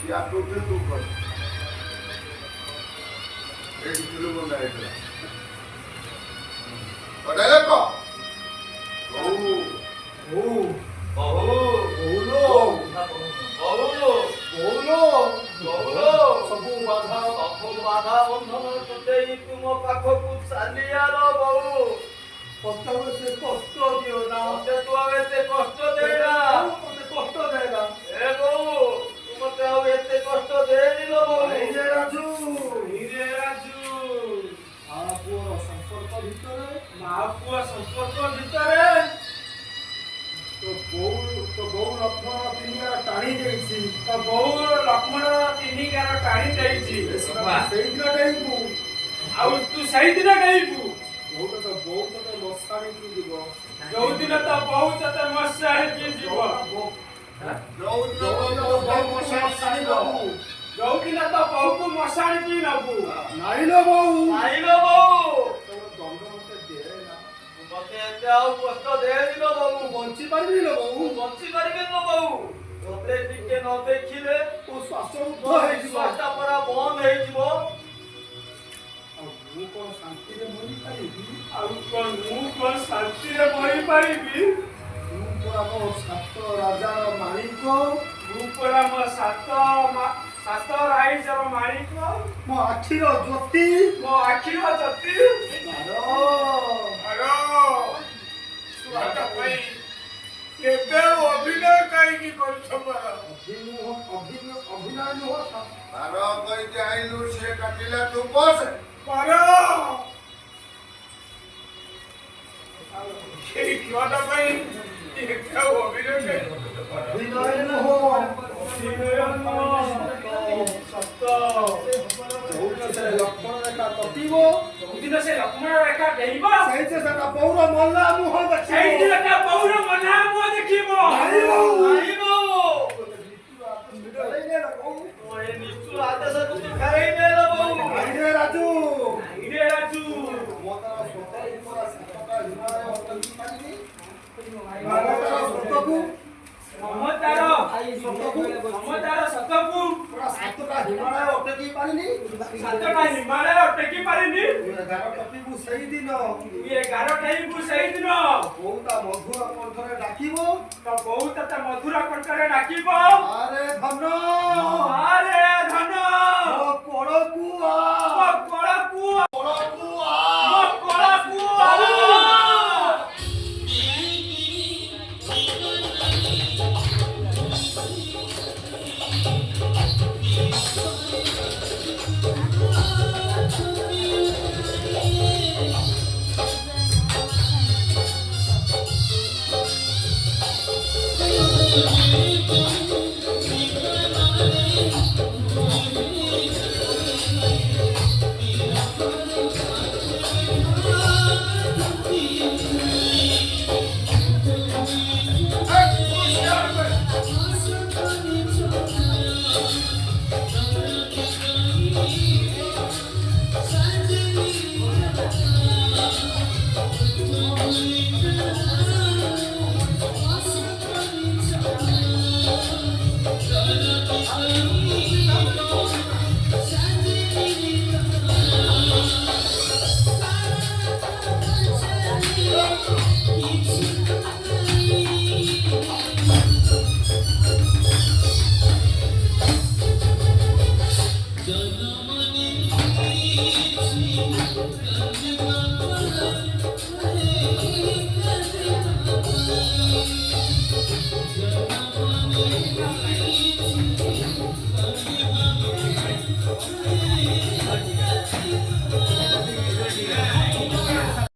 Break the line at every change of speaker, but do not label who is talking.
या टोटल तू कर एक किलो बंदा है तेरा पढ़ाया को ओ बहु बहुलो सबु बाधा बंधन टूटे तुम पाखकु चालियार बहु कष्ट से कष्ट दियो ना मते तू आवे से कष्ट देना मते कष्ट देना ए बहु तू मते आवे से कष्ट देनी लो बहु हीरे राजू पुओ संपर्क भितरे मां पुओ संपर्क भितरे तो बहु लक्ष्मण तिनिकार टाणी देछि तो बहु लक्ष्मण तिनिकार टाणी देछि सेई दिन डेइबू आ तू सेई दिन डेइबू बहुत मशाणी की जीव जो दिन तो बहुत मशाणी की जीव जो दिन तो बहुत मशाणी की नबू नाई लो बहु दंड मते दे ना मते एते आ कष्ट दे दिलो बहु बंची पारबी लो बहु बंची पारबे लो बहु तोते टिके न देखिले तो श्वास उद्ध हे श्वास परा बंद हे जीव मु कोन शांति रे मरि पारिबी मु कोन शांति रे मरि पारिबी मु परा मो सात राजा मालिक मु परा मो सात राइजर मालिक मो आखिर ज्योति सुआटा पई केबे अभिनय काई की कर छमारा अभिनय न होता मारो कई जाइलु से काटिला तू बस पारो के क्योंटा पई एकटा अभिनय न हो लक्ष्मण रेखा कटिबो दिन से लक्ष्मण रेखा देइबो सही से सका पौर मल्ला मुह देखिबो सही से सका पौर मल्ला मुह देखिबो आइबो ओए निष्ठुर आदेश तू खरै ने लबो आइरे राजू मोता सोताई पूरा सतका हिमालय अटकी पानी हिमालय सतकू ममतार सतकू पूरा सतका हिमालय अटकी पानी गारो टपिबू सही दिन बहुत मधुर कंठरे डाकिबो तो बहुत मधुर कंठरे डाकिबो अरे धन ओ कोड़कुआ